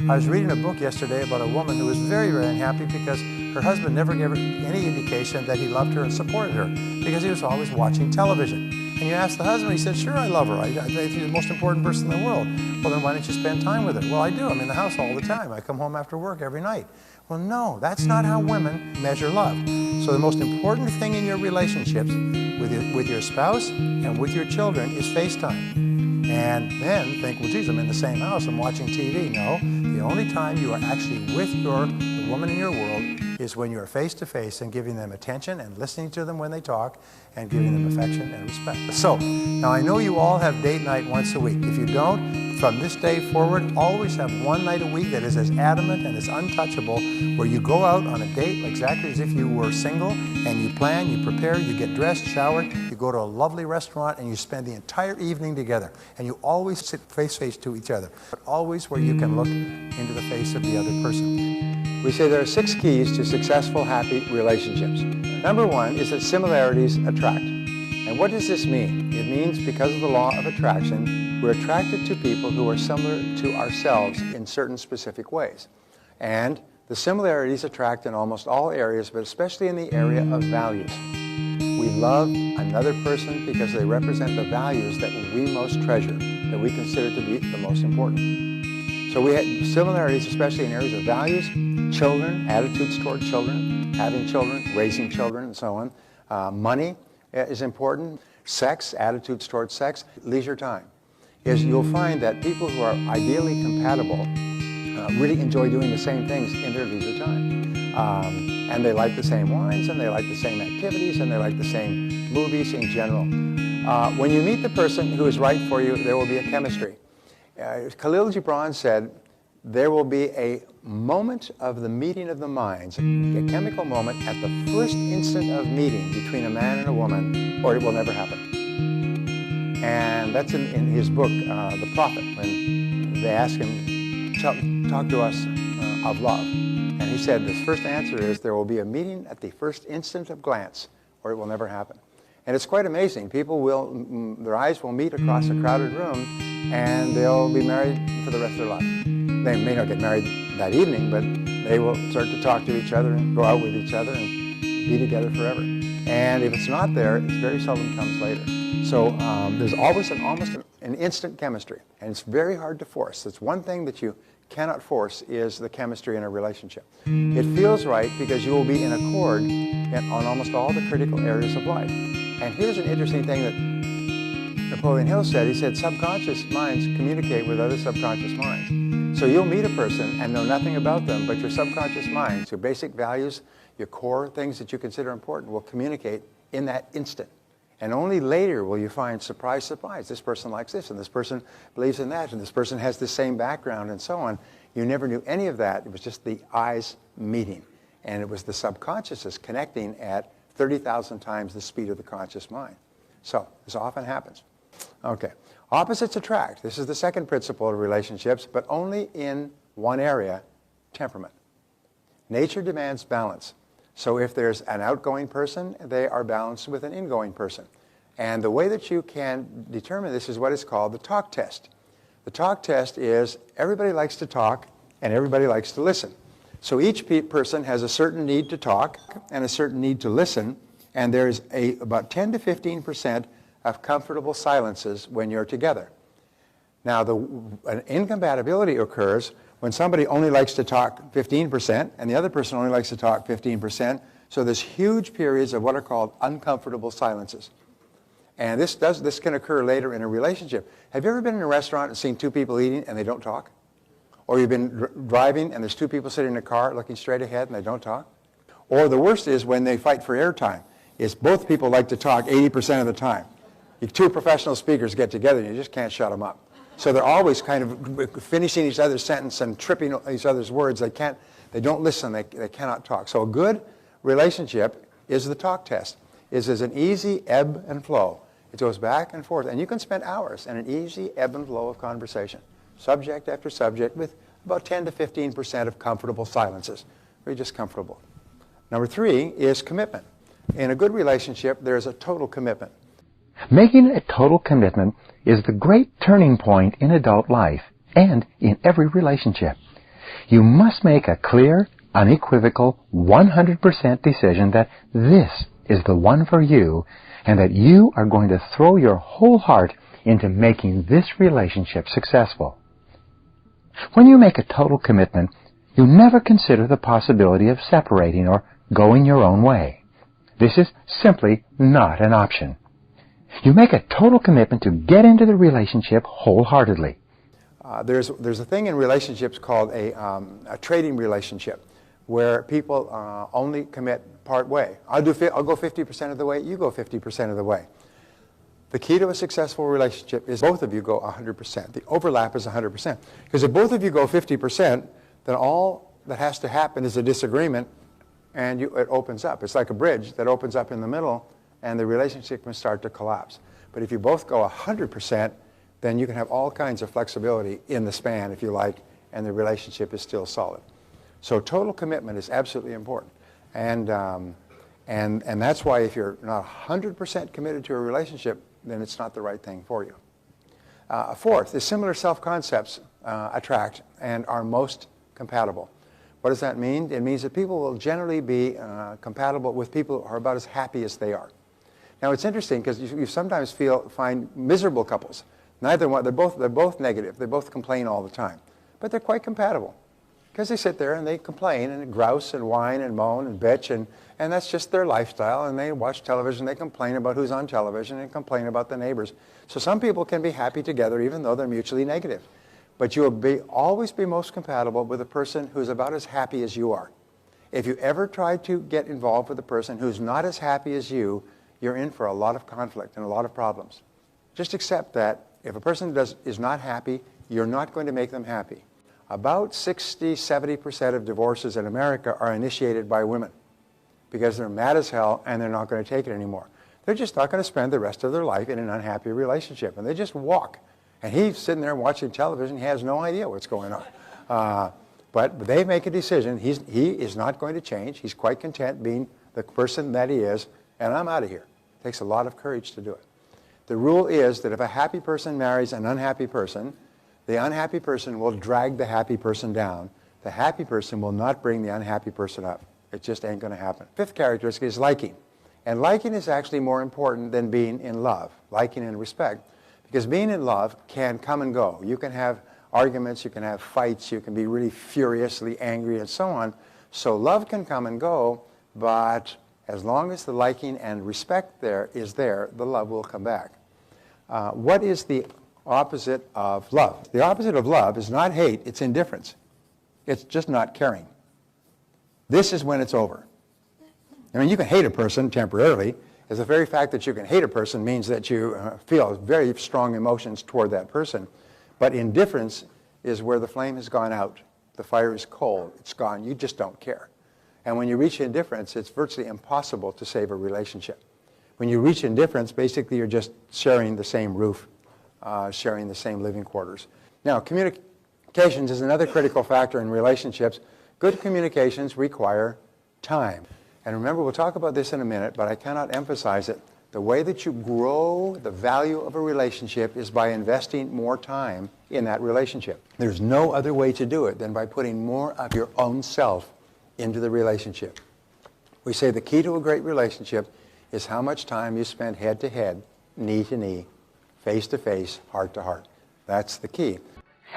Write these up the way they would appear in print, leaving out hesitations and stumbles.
I was reading a book yesterday about a woman who was very, very unhappy because her husband never gave her any indication that he loved her and supported her because he was always watching television. And you ask the husband, he said, sure, I love her. I think she's the most important person in the world. Well, then why don't you spend time with her? Well, I do. I'm in the house all the time. I come home after work every night. Well, no, that's not how women measure love. So the most important thing in your relationships with your spouse and with your children is FaceTime. And then think, well, geez, I'm in the same house, I'm watching TV. No, the only time you are actually with the woman in your world is when you're face to face and giving them attention and listening to them when they talk and giving them affection and respect. So, now I know you all have date night once a week. If you don't, from this day forward, always have one night a week that is as adamant and as untouchable, where you go out on a date exactly as if you were single, and you plan, you prepare, you get dressed, showered, you go to a lovely restaurant, and you spend the entire evening together. And you always sit face to each other, but always where you can look into the face of the other person. We say there are 6 keys to successful, happy relationships. Number 1 is that similarities attract. And what does this mean? It means because of the law of attraction, we're attracted to people who are similar to ourselves in certain specific ways. And the similarities attract in almost all areas, but especially in the area of values. We love another person because they represent the values that we most treasure, that we consider to be the most important. So we have similarities, especially in areas of values, children, attitudes toward children, having children, raising children, and so on. Money is important. Sex, attitudes towards sex, leisure time. You'll find that people who are ideally compatible really enjoy doing the same things in their leisure time. And they like the same wines, and they like the same activities, and they like the same movies in general. When you meet the person who is right for you, there will be a chemistry. Khalil Gibran said, there will be a moment of the meeting of the minds, a chemical moment at the first instant of meeting between a man and a woman, or it will never happen. And that's in his book, The Prophet, when they ask him, talk to us of love. And he said, the first answer is, there will be a meeting at the first instant of glance, or it will never happen. And it's quite amazing. People will, their eyes will meet across a crowded room, and they'll be married for the rest of their life. They may not get married that evening, but they will start to talk to each other and go out with each other and be together forever. And if it's not there, it very seldom comes later. So there's always almost an instant chemistry, and it's very hard to force. That's one thing that you cannot force, is the chemistry in a relationship. It feels right because you will be in accord on almost all the critical areas of life. And here's an interesting thing that Napoleon Hill said. He said, subconscious minds communicate with other subconscious minds. So you'll meet a person and know nothing about them, but your subconscious minds, your basic values, your core things that you consider important, will communicate in that instant. And only later will you find, surprise, surprise, this person likes this, and this person believes in that, and this person has the same background, and so on. You never knew any of that. It was just the eyes meeting. And it was the subconscious connecting at 30,000 times the speed of the conscious mind. So this often happens. Okay. Opposites attract. This is the second principle of relationships, but only in one area, temperament. Nature demands balance. So if there's an outgoing person, they are balanced with an ingoing person. And the way that you can determine this is what is called the talk test. The talk test is everybody likes to talk and everybody likes to listen. So each person has a certain need to talk and a certain need to listen, and there's about 10 to 15% of comfortable silences when you're together. Now, an incompatibility occurs when somebody only likes to talk 15% and the other person only likes to talk 15%, so there's huge periods of what are called uncomfortable silences. And this can occur later in a relationship. Have you ever been in a restaurant and seen 2 people eating and they don't talk? Or you've been driving and there's 2 people sitting in a car looking straight ahead and they don't talk? Or the worst is when they fight for airtime. Is both people like to talk 80% of the time. 2 professional speakers get together and you just can't shut them up. So they're always kind of finishing each other's sentence and tripping each other's words. They don't listen, they cannot talk. So a good relationship is the talk test. Is an easy ebb and flow. It goes back and forth, and you can spend hours in an easy ebb and flow of conversation, subject after subject, with about 10 to 15% of comfortable silences. We're just comfortable. Number 3 is commitment. In a good relationship, there's a total commitment. Making a total commitment is the great turning point in adult life and in every relationship. You must make a clear, unequivocal, 100% decision that this is the one for you and that you are going to throw your whole heart into making this relationship successful. When you make a total commitment, you never consider the possibility of separating or going your own way. This is simply not an option. You make a total commitment to get into the relationship wholeheartedly. There's a thing in relationships called a trading relationship, where people only commit part way. I'll go 50% of the way, you go 50% of the way. The key to a successful relationship is both of you go 100%. The overlap is 100%. Because if both of you go 50%, then all that has to happen is a disagreement, and it opens up. It's like a bridge that opens up in the middle, and the relationship can start to collapse. But if you both go 100%, then you can have all kinds of flexibility in the span, if you like, and the relationship is still solid. So total commitment is absolutely important. And that's why if you're not 100% committed to a relationship, then it's not the right thing for you. Fourth is similar self-concepts attract and are most compatible. What does that mean? It means that people will generally be compatible with people who are about as happy as they are. Now it's interesting because you sometimes find miserable couples. Neither one, they're both negative. They both complain all the time. But they're quite compatible. Because they sit there and they complain and grouse and whine and moan and bitch, and that's just their lifestyle, and they watch television, they complain about who's on television and complain about the neighbors. So some people can be happy together even though they're mutually negative. But you will always be most compatible with a person who's about as happy as you are. If you ever try to get involved with a person who's not as happy as you, you're in for a lot of conflict and a lot of problems. Just accept that if a person is not happy, you're not going to make them happy. About 60–70% of divorces in America are initiated by women because they're mad as hell and they're not going to take it anymore. They're just not going to spend the rest of their life in an unhappy relationship, and they just walk. And he's sitting there watching television. He has no idea what's going on. But they make a decision. He is not going to change. He's quite content being the person that he is, and I'm out of here. It takes a lot of courage to do it. The rule is that if a happy person marries an unhappy person, the unhappy person will drag the happy person down. The happy person will not bring the unhappy person up. It just ain't going to happen. Fifth characteristic is liking. And liking is actually more important than being in love, liking and respect. Because being in love can come and go. You can have arguments, you can have fights, you can be really furiously angry and so on. So love can come and go, but as long as the liking and respect is there, the love will come back. What is the opposite of love? The opposite of love is not hate, it's indifference. It's just not caring. This is when it's over. I mean, you can hate a person temporarily. As the very fact that you can hate a person means that you feel very strong emotions toward that person. But indifference is where the flame has gone out. The fire is cold. It's gone. You just don't care. And when you reach indifference, it's virtually impossible to save a relationship. When you reach indifference, basically you're just sharing the same roof, sharing the same living quarters. Now, communications is another critical factor in relationships. Good communications require time. And remember, we'll talk about this in a minute, but I cannot emphasize it. The way that you grow the value of a relationship is by investing more time in that relationship. There's no other way to do it than by putting more of your own self into the relationship. We say the key to a great relationship is how much time you spend head to head, knee to knee, face to face, heart to heart. That's the key.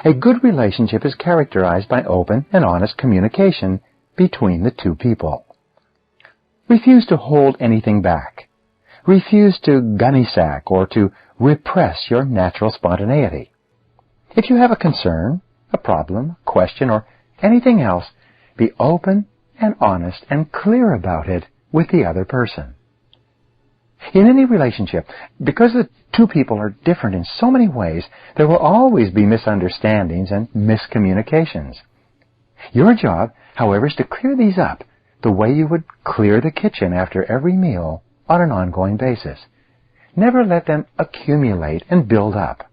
A good relationship is characterized by open and honest communication between the two people. Refuse to hold anything back. Refuse to gunny-sack or to repress your natural spontaneity. If you have a concern, a problem, a question, or anything else, be open and honest and clear about it with the other person. In any relationship, because the two people are different in so many ways, there will always be misunderstandings and miscommunications. Your job, however, is to clear these up the way you would clear the kitchen after every meal on an ongoing basis. Never let them accumulate and build up.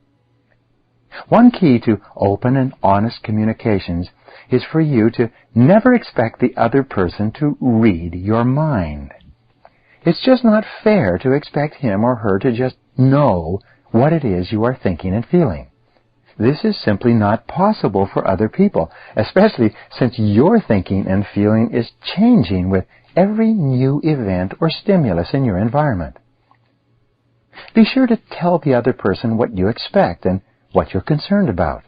One key to open and honest communications is for you to never expect the other person to read your mind. It's just not fair to expect him or her to just know what it is you are thinking and feeling. this is simply not possible for other people, especially since your thinking and feeling is changing with every new event or stimulus in your environment. Be sure to tell the other person what you expect and what you're concerned about.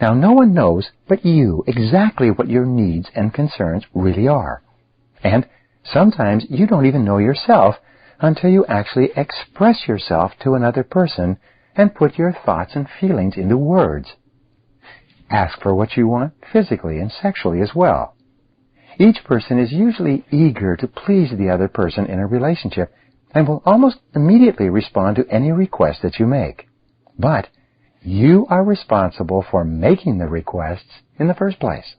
Now, no one knows but you exactly what your needs and concerns really are. And sometimes you don't even know yourself until you actually express yourself to another person and put your thoughts and feelings into words. Ask for what you want physically and sexually as well. Each person is usually eager to please the other person in a relationship and will almost immediately respond to any request that you make. But you are responsible for making the requests in the first place.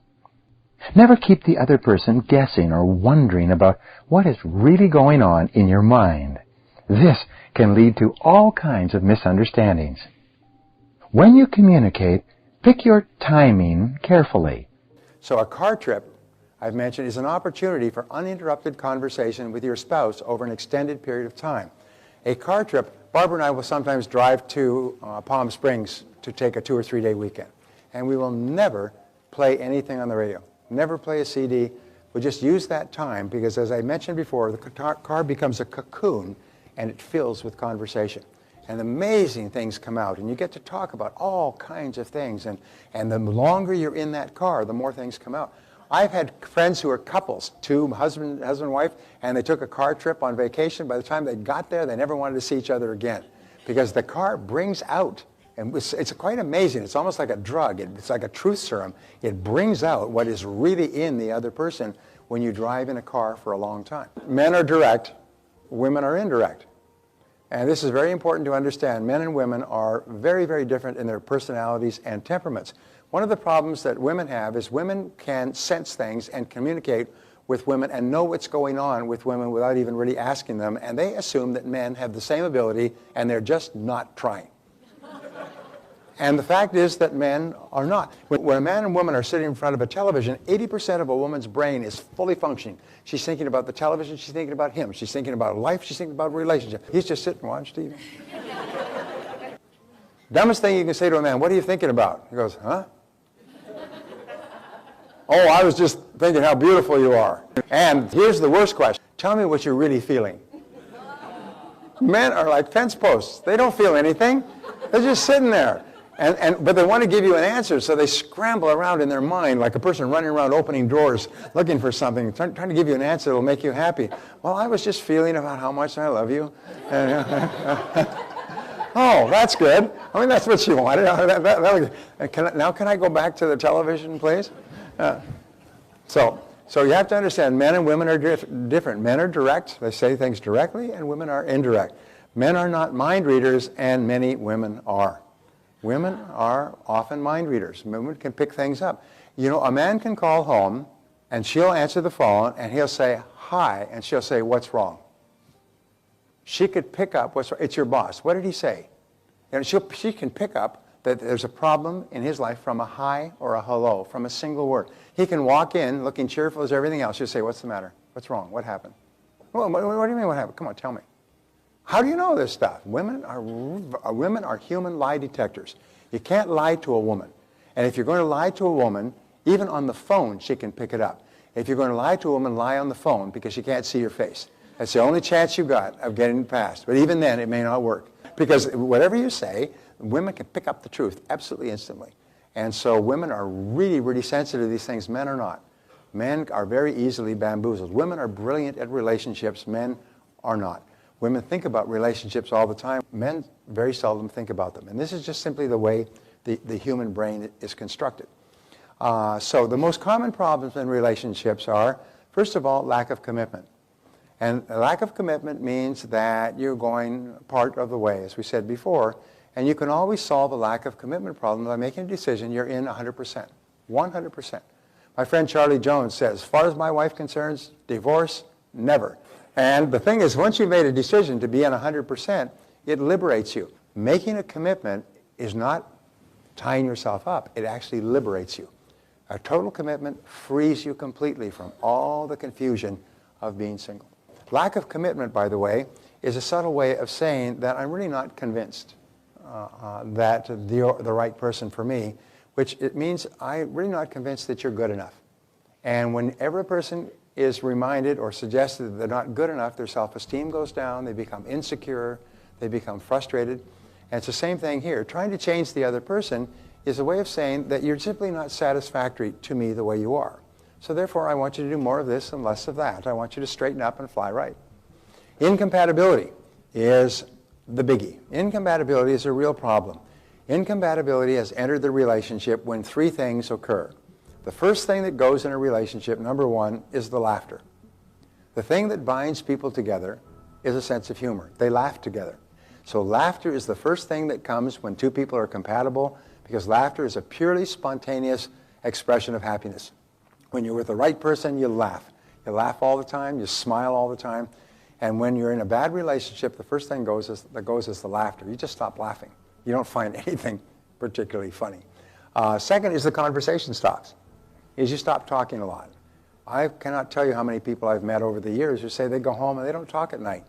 Never keep the other person guessing or wondering about what is really going on in your mind. This can lead to all kinds of misunderstandings. When you communicate, pick your timing carefully. So a car trip, I've mentioned, is an opportunity for uninterrupted conversation with your spouse over an extended period of time. A car trip, Barbara and I will sometimes drive to Palm Springs to take a 2 or 3 day weekend. And we will never play anything on the radio, never play a CD. We'll just use that time because, as I mentioned before, the car becomes a cocoon and it fills with conversation. And amazing things come out, and you get to talk about all kinds of things. And the longer you're in that car, the more things come out. I've had friends who are couples, two, husband and wife, and they took a car trip on vacation. By the time they got there, they never wanted to see each other again because the car brings out, and it's quite amazing. It's almost like a drug. It's like a truth serum. It brings out what is really in the other person when you drive in a car for a long time. Men are direct, women are indirect. And this is very important to understand. Men and women are very, very different in their personalities and temperaments. One of the problems that women have is women can sense things and communicate with women and know what's going on with women without even really asking them, and they assume that men have the same ability and they're just not trying. And the fact is that men are not. When a man and woman are sitting in front of a television, 80% of a woman's brain is fully functioning. She's thinking about the television, she's thinking about him, she's thinking about life, she's thinking about a relationship. He's just sitting and watching TV. Dumbest thing you can say to a man, what are you thinking about? He goes, huh? Oh, I was just thinking how beautiful you are. And here's the worst question. Tell me what you're really feeling. Men are like fence posts. They don't feel anything. They're just sitting there. But they want to give you an answer, so they scramble around in their mind like a person running around opening drawers looking for something, trying to give you an answer that will make you happy. Well, I was just feeling about how much I love you. Oh, that's good. I mean, that's what she wanted. Now can I go back to the television, please? So you have to understand, men and women are different. Men are direct. They say things directly, and women are indirect. Men are not mind readers, and many women are. Women are often mind readers. Women can pick things up. You know, a man can call home, and she'll answer the phone, and he'll say, hi, and she'll say, what's wrong? She could pick up what's wrong. It's your boss. What did he say? And she can pick up that there's a problem in his life from a hi or a hello, from a single word. He can walk in looking cheerful as everything else. She'll say, what's the matter? What's wrong? What happened? Well, what do you mean what happened? Come on, tell me. How do you know this stuff? Women are human lie detectors. You can't lie to a woman. And if you're going to lie to a woman, even on the phone, she can pick it up. If you're going to lie to a woman, lie on the phone because she can't see your face. That's the only chance you got of getting past. But even then, it may not work. Because whatever you say, women can pick up the truth absolutely instantly. And so women are really, really sensitive to these things. Men are not. Men are very easily bamboozled. Women are brilliant at relationships. Men are not. Women think about relationships all the time. Men very seldom think about them. And this is just simply the way the human brain is constructed. So the most common problems in relationships are, first of all, lack of commitment. And a lack of commitment means that you're going part of the way, as we said before, and you can always solve a lack of commitment problem by making a decision you're in 100%. 100%. My friend Charlie Jones says, as far as my wife concerns, divorce, never. And the thing is, once you've made a decision to be in 100%, it liberates you. Making a commitment is not tying yourself up. It actually liberates you. A total commitment frees you completely from all the confusion of being single. Lack of commitment, by the way, is a subtle way of saying that I'm really not convinced. the right person for me, which it means I'm really not convinced that you're good enough. And whenever a person is reminded or suggested that they're not good enough, their self-esteem goes down, they become insecure, they become frustrated. And it's the same thing here. Trying to change the other person is a way of saying that you're simply not satisfactory to me the way you are. So therefore, I want you to do more of this and less of that. I want you to straighten up and fly right. Incompatibility is the biggie. Incompatibility is a real problem. Incompatibility has entered the relationship when three things occur. The first thing that goes in a relationship, number one, is the laughter. The thing that binds people together is a sense of humor. They laugh together. So laughter is the first thing that comes when two people are compatible, because laughter is a purely spontaneous expression of happiness. When you're with the right person, you laugh. You laugh all the time, you smile all the time. And when you're in a bad relationship, the first thing that goes is the laughter. You just stop laughing. You don't find anything particularly funny. Second is the conversation stops. Is you stop talking a lot. I cannot tell you how many people I've met over the years who say they go home and they don't talk at night.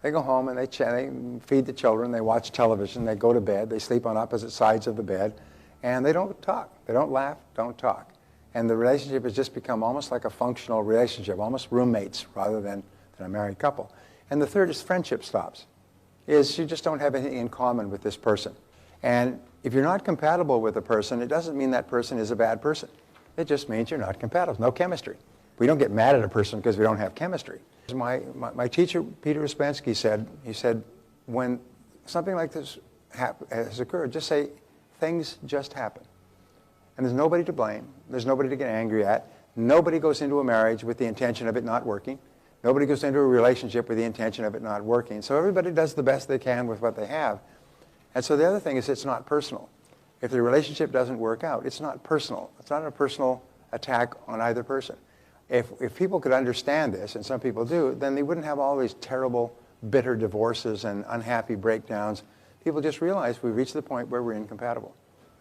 They go home and they feed the children, they watch television, they go to bed, they sleep on opposite sides of the bed, and they don't talk. They don't laugh, don't talk. And the relationship has just become almost like a functional relationship, almost roommates rather than a married couple. And the third is friendship stops. Is you just don't have anything in common with this person. And if you're not compatible with a person, it doesn't mean that person is a bad person. It just means you're not compatible, no chemistry. We don't get mad at a person because we don't have chemistry. My teacher, Peter Uspensky, said, when something like this has occurred, just say, things just happen. And there's nobody to blame. There's nobody to get angry at. Nobody goes into a marriage with the intention of it not working. Nobody goes into a relationship with the intention of it not working. So everybody does the best they can with what they have. And so the other thing is it's not personal. If the relationship doesn't work out, it's not personal. It's not a personal attack on either person. If people could understand this, and some people do, then they wouldn't have all these terrible, bitter divorces and unhappy breakdowns. People just realize we've reached the point where we're incompatible.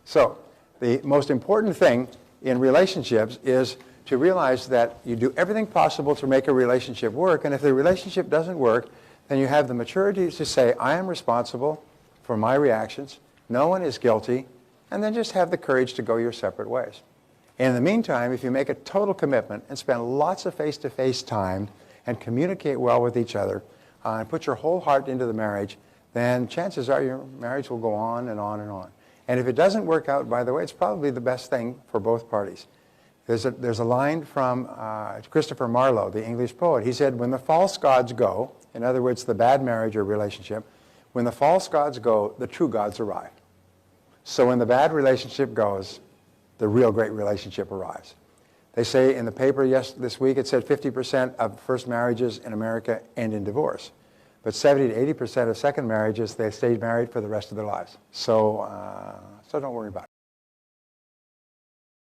So the most important thing in relationships is to realize that you do everything possible to make a relationship work, and if the relationship doesn't work, then you have the maturity to say, I am responsible for my reactions, no one is guilty, and then just have the courage to go your separate ways. In the meantime, if you make a total commitment and spend lots of face-to-face time and communicate well with each other and put your whole heart into the marriage, then chances are your marriage will go on and on and on. And if it doesn't work out, by the way, it's probably the best thing for both parties. There's a line from Christopher Marlowe, the English poet. He said, when the false gods go, in other words, the bad marriage or relationship, when the false gods go, the true gods arrive. So when the bad relationship goes, the real great relationship arrives. They say in the paper this week, it said 50% of first marriages in America end in divorce. But 70 to 80% of second marriages, they stay married for the rest of their lives. So don't worry about it.